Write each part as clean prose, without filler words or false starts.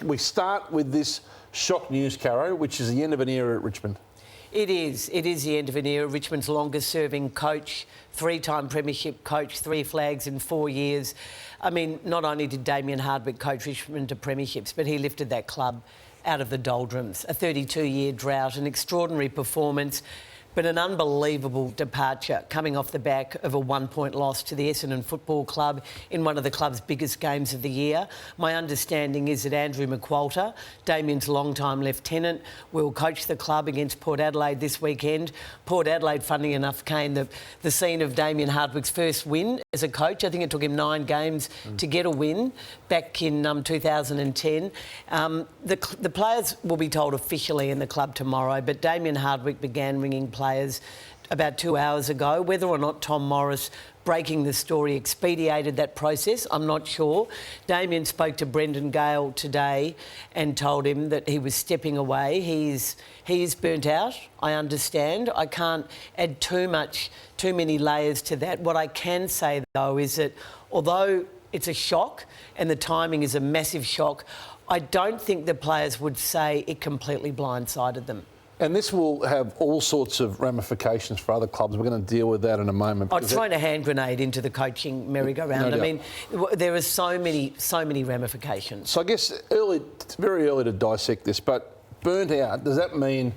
We start with this shock news, Caro, which is the end of an era at Richmond. It is. It is the end of an era. Richmond's longest-serving coach, three-time premiership coach, 3 flags in 4 years. I mean, not only did Damien Hardwick coach Richmond to premierships, but he lifted that club out of the doldrums. A 32-year drought, an extraordinary performance, but an unbelievable departure coming off the back of a 1-point loss to the Essendon Football Club in one of the club's biggest games of the year. My understanding is that Andrew McQualter, Damien's long-time lieutenant, will coach the club against Port Adelaide this weekend. Port Adelaide, funnily enough, came the scene of Damien Hardwick's first win as a coach. I think it took him 9 games to get a win back in 2010. The players will be told officially in the club tomorrow, but Damien Hardwick began ringing players about 2 hours ago. Whether or not Tom Morris breaking the story expedited that process, I'm not sure. Damien spoke to Brendan Gale today and told him that he was stepping away. He is burnt out, I understand. I can't add too many layers to that. What I can say, though, is that although it's a shock and the timing is a massive shock, I don't think the players would say it completely blindsided them. And this will have all sorts of ramifications for other clubs. We're going to deal with that in a moment. I'd thrown a hand grenade into the coaching merry-go-round. No doubt. I mean, there are so many ramifications. So I guess it's very early to dissect this, but burnt out, does that mean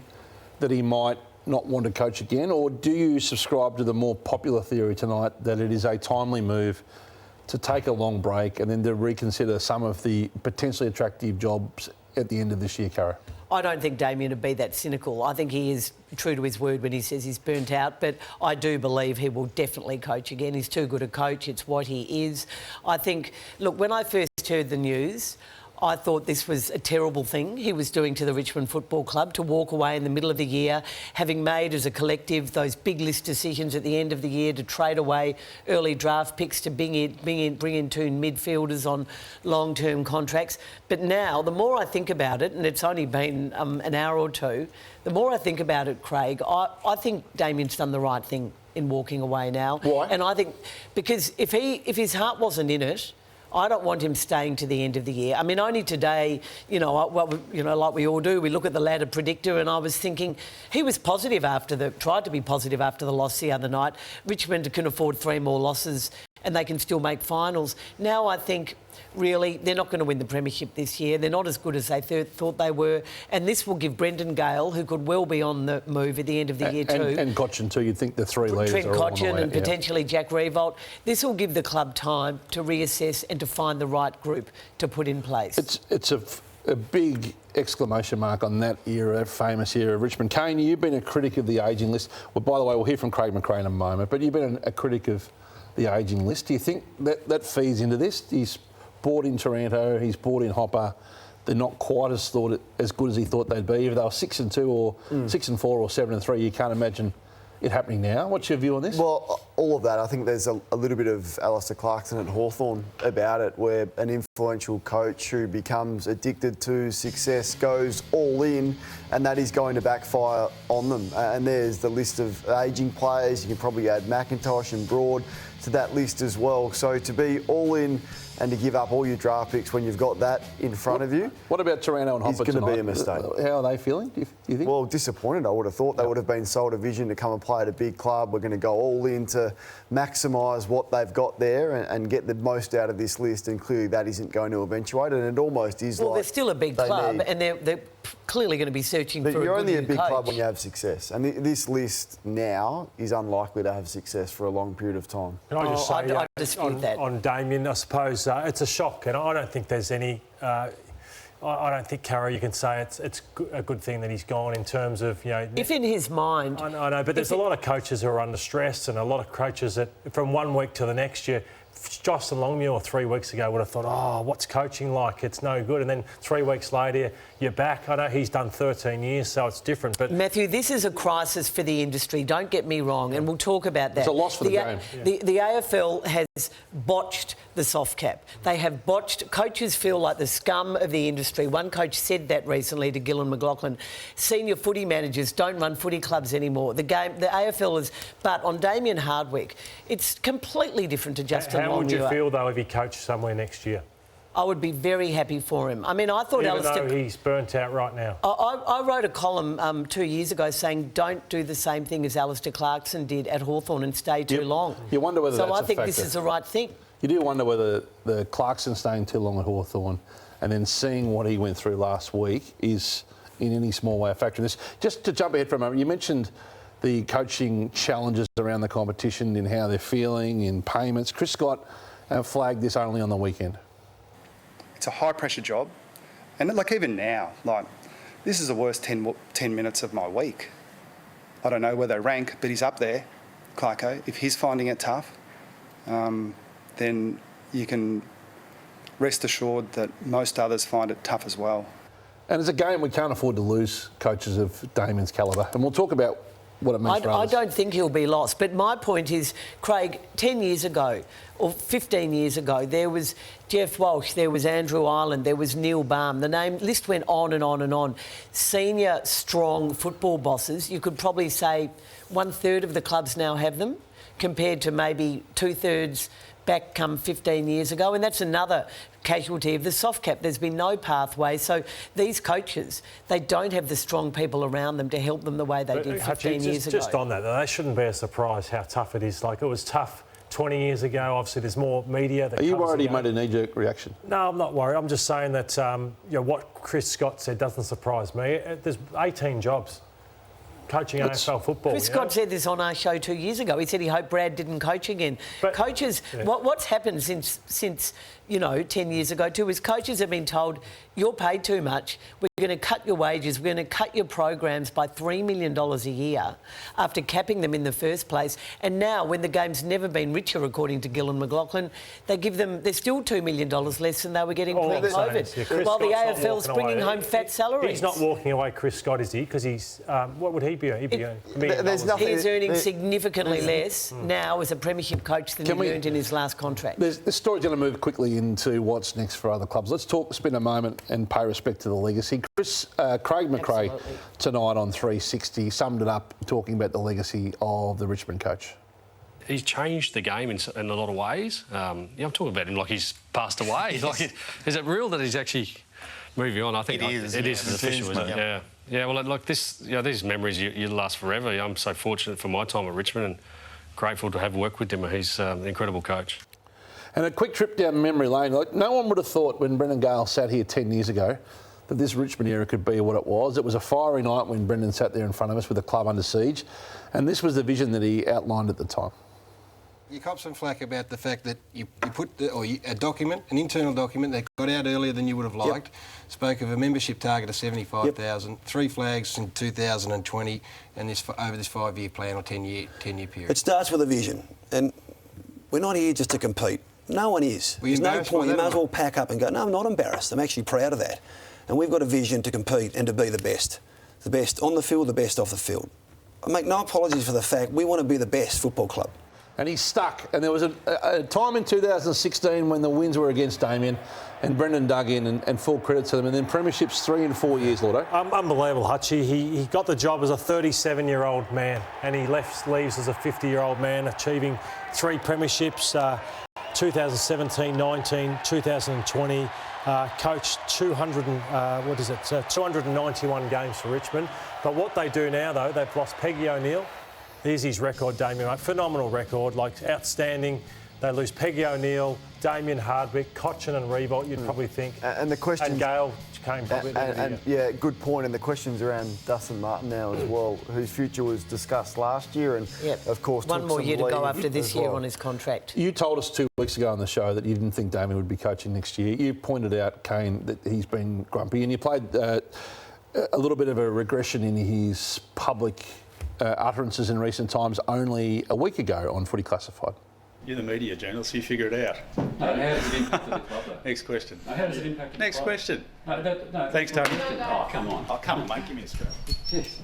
that he might not want to coach again? Or do you subscribe to the more popular theory tonight that it is a timely move to take a long break and then to reconsider some of the potentially attractive jobs at the end of this year, Caro? I don't think Damien would be that cynical. I think he is true to his word when he says he's burnt out, but I do believe he will definitely coach again. He's too good a coach. It's what he is. I think, look, when I first heard the news, I thought this was a terrible thing he was doing to the Richmond Football Club, to walk away in the middle of the year, having made as a collective those big list decisions at the end of the year to trade away early draft picks, to bring in 2 midfielders on long-term contracts. But now, the more I think about it, and it's only been an hour or two, the more I think about it, Craig, I think Damien's done the right thing in walking away now. Why? And I think because if his heart wasn't in it, I don't want him staying to the end of the year. I mean, only today, like we all do, we look at the ladder predictor, and I was thinking he was tried to be positive after the loss the other night. Richmond can afford 3 more losses and they can still make finals. Now I think, really, they're not going to win the premiership this year. They're not as good as they thought they were. And this will give Brendan Gale, who could well be on the move at the end of the year too. And Cotchin too. You'd think the 3 leaders Trent are all on the Cotchin way, and potentially Jack Revolt. This will give the club time to reassess and to find the right group to put in place. It's a big exclamation mark on that era, that famous era of Richmond. Kane, you've been a critic of the ageing list. Well, by the way, we'll hear from Craig McRae in a moment, but you've been a critic of the ageing list. Do you think that feeds into this? He's bought in Taranto, he's bought in Hopper. They're not quite as good as he thought they'd be. If they were 6-2 or 6-4 or 7-3, you can't imagine it happening now. What's your view on this? Well, all of that, I think there's a little bit of Alistair Clarkson at Hawthorn about it, where an influential coach who becomes addicted to success goes all in, and that is going to backfire on them. And there's the list of ageing players. You can probably add McIntosh and Broad to that list as well. So to be all in and to give up all your draft picks when you've got that in front of you. What about Taranto and Hopper tonight? It's going to be a mistake. How are they feeling, do you think? Well, disappointed, I would have thought. They would have been sold a vision to come and play at a big club. We're going to go all in to maximise what they've got there and get the most out of this list, and clearly that isn't going to eventuate, and it almost is they're still a big club, and they're clearly going to be searching for a good But you're only a big coach. club when you have success, and this list now is unlikely to have success for a long period of time. Can I just say, I dispute that. On Damien, I suppose it's a shock, and I don't think there's any... I don't think, Caro, you can say it's a good thing that he's gone in terms of, If in his mind... I know, but there's a lot of coaches who are under stress, and a lot of coaches that from 1 week to the next year... Jocelyn Longmuir 3 weeks ago would have thought, what's coaching like? It's no good. And then 3 weeks later, you're back. I know he's done 13 years, so it's different. But Matthew, this is a crisis for the industry. Don't get me wrong, and we'll talk about that. It's a loss for the game. The AFL has botched the soft cap. They have botched... Coaches feel like the scum of the industry. One coach said that recently to Gillan McLachlan. Senior footy managers don't run footy clubs anymore. The AFL is... But on Damien Hardwick, it's completely different to Justin Longmuir. How would you feel, though, if he coached somewhere next year? I would be very happy for him. I mean, I thought Even Alistair... though he's burnt out right now. I wrote a column 2 years ago saying don't do the same thing as Alistair Clarkson did at Hawthorn and stay too long. You wonder whether that's a factor. So I think this is the right thing. You do wonder whether the Clarkson staying too long at Hawthorn and then seeing what he went through last week is in any small way a factor in this. Just to jump ahead for a moment, you mentioned the coaching challenges around the competition in how they're feeling, in payments. Chris Scott flagged this only on the weekend. It's a high-pressure job. And, like, even now, like, this is the worst 10 minutes of my week. I don't know where they rank, but he's up there, Clarko. If he's finding it tough, then you can rest assured that most others find it tough as well. And as a game, we can't afford to lose coaches of Damien's calibre. And we'll talk about what it means for others. I don't think he'll be lost. But my point is, Craig, 10 years ago or 15 years ago, there was Jeff Walsh, there was Andrew Ireland, there was Neil Baum. The name list went on and on and on. Senior, strong football bosses. You could probably say 1/3 of the clubs now have them, compared to maybe 2/3 back 15 years ago. And that's another casualty of the soft cap. There's been no pathway. So these coaches, they don't have the strong people around them to help them the way they did 15 years ago. Just on that, though, that shouldn't be a surprise how tough it is. Like, it was tough 20 years ago. Obviously, there's more media that Are you worried he made a knee-jerk reaction? No, I'm not worried. I'm just saying that what Chris Scott said doesn't surprise me. There's 18 jobs coaching AFL football. Chris Scott said this on our show 2 years ago. He said he hoped Brad didn't coach again. But coaches, what's happened since 10 years ago too is coaches have been told, you're paid too much, we're going to cut your wages, we're going to cut your programs by $3 million a year after capping them in the first place. And now, when the game's never been richer, according to Gillan McLaughlin, they're still $2 million less than they were getting pre-COVID. While the AFL's bringing home fat salaries. He's not walking away, Chris Scott, is he? Because he's, what would he be? He'd be going $1 million. He's earning significantly less now as a premiership coach than he earned in his last contract. This story's going to move quickly into what's next for other clubs. Let's spend a moment and pay respect to the legacy. Craig McRae tonight on 360 summed it up talking about the legacy of the Richmond coach. He's changed the game in a lot of ways. I'm talking about him like he's passed away. Is it real that he's actually moving on? I think it is official, isn't it? Yeah. Yeah, well, like this, these memories, you last forever. I'm so fortunate for my time at Richmond and grateful to have worked with him. He's an incredible coach. And a quick trip down memory lane. Like, no one would have thought when Brendan Gale sat here 10 years ago that this Richmond era could be what it was. It was a fiery night when Brendan sat there in front of us with the club under siege. And this was the vision that he outlined at the time. You cop some flack about the fact that you put a document, an internal document that got out earlier than you would have liked, spoke of a membership target of 75,000, 3 flags in 2020, and this over this 5-year plan or 10-year period. It starts with a vision, and we're not here just to compete. No one is. There's no point. You may as well pack up and go, no, I'm not embarrassed. I'm actually proud of that. And we've got a vision to compete and to be the best on the field, the best off the field. I make no apologies for the fact we want to be the best football club. And he's stuck. And there was a time in 2016 when the wins were against Damien and Brendan dug in and full credit to them. And then premierships 3 and 4 years, Lordo. Unbelievable, Hutchie. He got the job as a 37-year-old man and he leaves as a 50-year-old man, achieving 3 premierships, 2017-19, 2020. Coached 291 games for Richmond. But what they do now, though, they've lost Peggy O'Neill. Here's his record, Damien, mate. Phenomenal record, like outstanding. They lose Peggy O'Neill, Damien Hardwick, Cochin and Revolt, you'd probably think. And the question... And Gale came probably... Yeah, good point. And the questions around Dustin Martin now as well, whose future was discussed last year and, of course, one more year to go after this year on his contract. You told us 2 weeks ago on the show that you didn't think Damien would be coaching next year. You pointed out, Kane, that he's been grumpy and you played a little bit of a regression in his public utterances in recent times only a week ago on Footy Classified. You're the media journalist, so you figure it out. No, how does it impact the club, though? Next question. No, how does it impact the Next club? question. No, thanks, Tony. Oh, come on. Oh, come on, mate. Give me a scrap. Yes.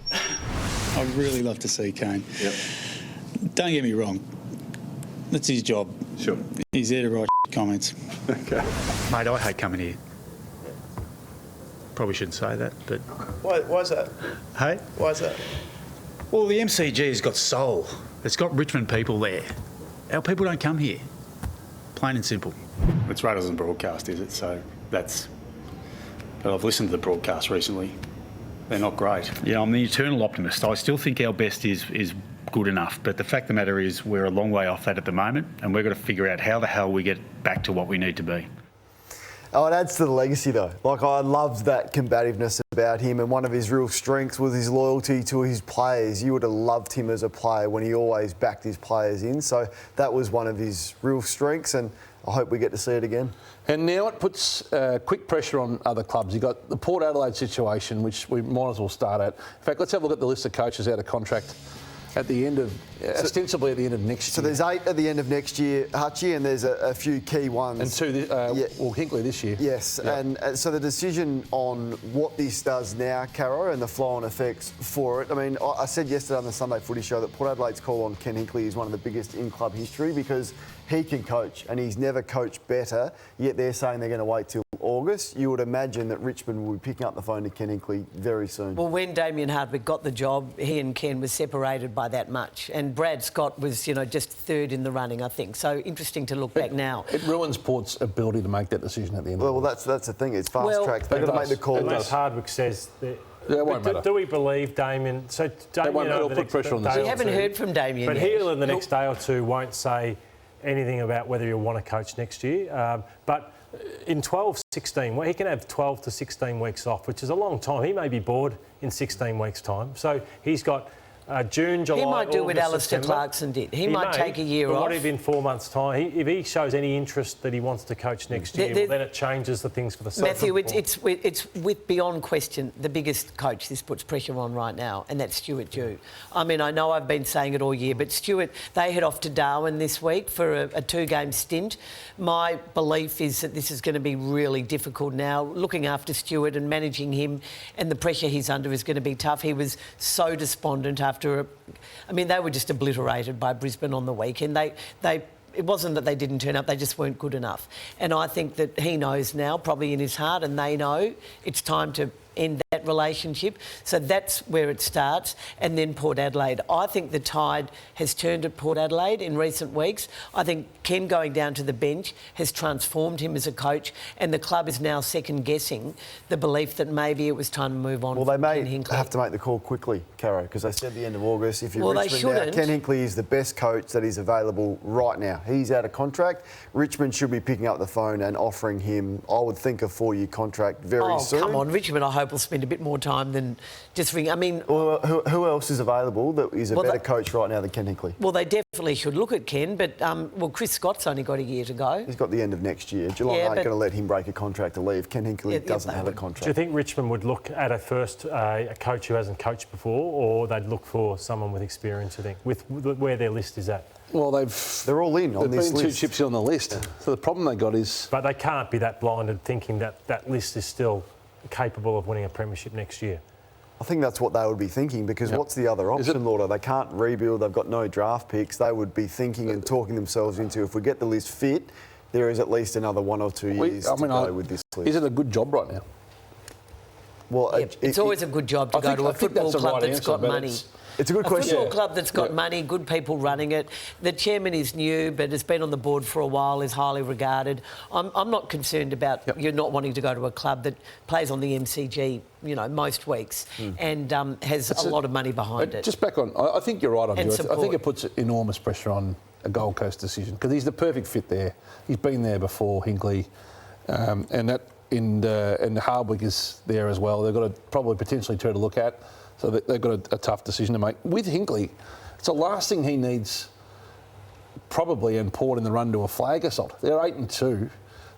I'd really love to see Kane. Yep. Don't get me wrong. That's his job. Sure. He's there to write comments. Okay. Mate, I hate coming here. Probably shouldn't say that, but... Why's that? Hey? Why's that? Well, the MCG has got soul. It's got Richmond people there. Our people don't come here. Plain and simple. It's right on broadcast, is it? So that's... But I've listened to the broadcast recently. They're not great. Yeah, I'm the eternal optimist. I still think our best is good enough. But the fact of the matter is we're a long way off that at the moment, and we've got to figure out how the hell we get back to what we need to be. Oh, it adds to the legacy though. Like, I loved that combativeness about him, and one of his real strengths was his loyalty to his players. You would have loved him as a player when he always backed his players in. So that was one of his real strengths, and I hope we get to see it again. And now it puts quick pressure on other clubs. You've got the Port Adelaide situation, which we might as well start at. In fact, let's have a look at the list of coaches out of contract at the end of, ostensibly at the end of next year. So there's 8 at the end of next year, Hutchie, and there's a few key ones. And 2, well, Hinkley this year. Yes, Yep. and so the decision on what this does now, Caro, and the flow-on effects for it. I mean, I said yesterday on the Sunday Footy Show that Port Adelaide's call on Ken Hinkley is one of the biggest in club history, because he can coach, and he's never coached better, yet they're saying they're going to wait till August. You would imagine that Richmond will be picking up the phone to Ken Hinkley very soon. Well, when Damien Hardwick got the job, he and Ken were separated by that much. And Brad Scott was, just third in the running, I think. So interesting to look back now. It ruins Port's ability to make that decision at the end. Well, that's the thing. It's fast-tracked. They've got to make the call. Unless Hardwick says... Yeah, it won't matter. Do we believe Damien? So Damien, it'll put pressure on We haven't heard from Damien but yet. he'll in the next day or two won't say anything about whether he'll want to coach next year. But in 16, well, he can have 12 to 16 weeks off, which is a long time. He may be bored in 16 weeks' time. So he's got June, July, He might do what August, Alistair September. Clarkson did. He might take a year but off. What if in 4 months' time, if he shows any interest that he wants to coach next year, well, then it changes the things for the season. Matthew, it's with beyond question the biggest coach this puts pressure on right now, and that's Stuart Dew. I mean, I know I've been saying it all year, but Stuart, they head off to Darwin this week for a 2-game stint. My belief is that this is going to be really difficult now. Looking after Stuart and managing him and the pressure he's under is going to be tough. He was so despondent after they were just obliterated by Brisbane on the weekend. It wasn't that they didn't turn up, they just weren't good enough. And I think that he knows now, probably in his heart, and they know it's time to end that relationship. So that's where it starts. And then Port Adelaide. I think the tide has turned at Port Adelaide in recent weeks. I think Ken going down to the bench has transformed him as a coach, and the club is now second-guessing the belief that maybe it was time to move on. Well, they may Ken Hinkley. have to make the call quickly, Caro, because they said the end of August. If you're Well, they Richmond now, shouldn't. Ken Hinkley is the best coach that is available right now. He's out of contract. Richmond should be picking up the phone and offering him, I would think, a 4-year contract very soon. Oh, come on. Richmond, I hope, will spend a bit more time than just ring. I mean... Well, who else is available that is a better coach right now than Ken Hinkley? Well, they definitely should look at Ken, but, Chris Scott's only got a year to go. He's got the end of next year. Geelong aren't going to let him break a contract to leave. Ken Hinkley doesn't have a contract. Do you think Richmond would look at a coach who hasn't coached before, or they'd look for someone with experience, you think, with where their list is at? Well, they're all in on this list. There's been 2 chips on the list. Yeah. So the problem they got is... But they can't be that blinded thinking that list is still capable of winning a premiership next year. I think that's what they would be thinking, because what's the other option, Lauder? They can't rebuild, they've got no draft picks. They would be thinking and talking themselves into, if we get the list fit, there is at least another 1 or 2 years to go with this list. Is it a good job right now? Well, it's always a good job to go to a football club that's got money. It's a good question. A football club that's got money, good people running it. The chairman is new, but has been on the board for a while, is highly regarded. I'm not concerned about you not wanting to go to a club that plays on the MCG, most weeks and has a lot of money behind it. Just back on, I think you're right on you. I think it puts enormous pressure on a Gold Coast decision, because he's the perfect fit there. He's been there before, Hinkley, and Hardwick is there as well. They've got probably potentially 2 to look at. So they've got a tough decision to make. With Hinkley, it's the last thing he needs, probably, in Port in the run to a flag assault. They're 8-2.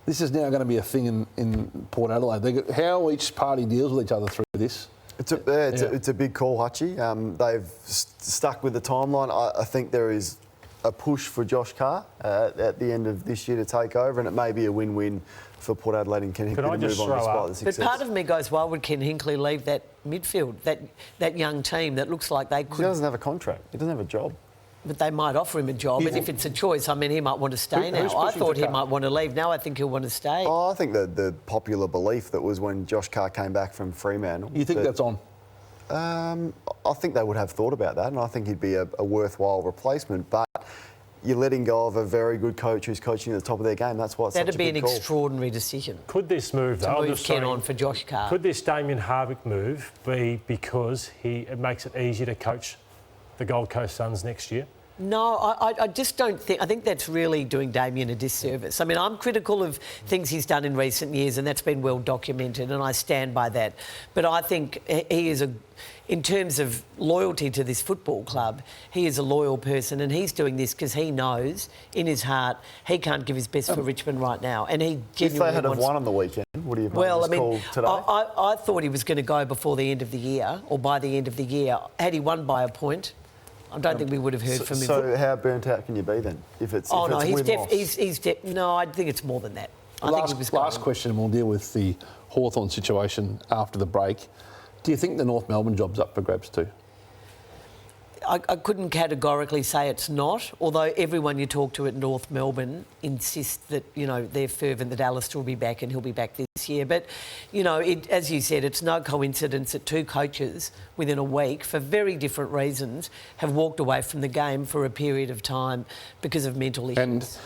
This is now going to be a thing in Port Adelaide. How each party deals with each other through this. It's a big call, Hutchie. They've stuck with the timeline. I think there is a push for Josh Carr at the end of this year to take over, and it may be a win-win for Port Adelaide and Ken Hinkley to move on despite the success. But part of me goes, why would Ken Hinkley leave that midfield, that young team that looks like they could... He doesn't have a contract. He doesn't have a job. But they might offer him a job, and if it's a choice, he might want to stay now. I thought he might want to leave. Now I think he'll want to stay. Oh, I think the popular belief that was when Josh Carr came back from Fremantle... You think that's on? I think they would have thought about that, and I think he'd be a worthwhile replacement. But you're letting go of a very good coach who's coaching at the top of their game. That's why it's That'd such a be an big call. extraordinary decision. Could this move, though, To I'm move just Ken saying, on for Josh Carr. could this Damien Hardwick move be because it makes it easier to coach the Gold Coast Suns next year? No, I just don't think... I think that's really doing Damien a disservice. I mean, I'm critical of things he's done in recent years, and that's been well documented, and I stand by that. But I think he is in terms of loyalty to this football club, he is a loyal person, and he's doing this because he knows in his heart he can't give his best for Richmond right now, and he genuinely If they had wants... won on the weekend, would he have made Well, this call today? I thought he was going to go before the end of the year, or by the end of the year. Had he won by a point, I don't think we would have heard from him. So how burnt out can you be then? If it's no, win-loss? no, I think it's more than that. I think he was Last question, and we'll deal with the Hawthorn situation after the break. Do you think the North Melbourne job's up for grabs too? I couldn't categorically say it's not, although everyone you talk to at North Melbourne insists that, you know, they're fervent that Alistair will be back and he'll be back this year. But, you know, as you said, it's no coincidence that two coaches within a week, for very different reasons, have walked away from the game for a period of time because of mental issues.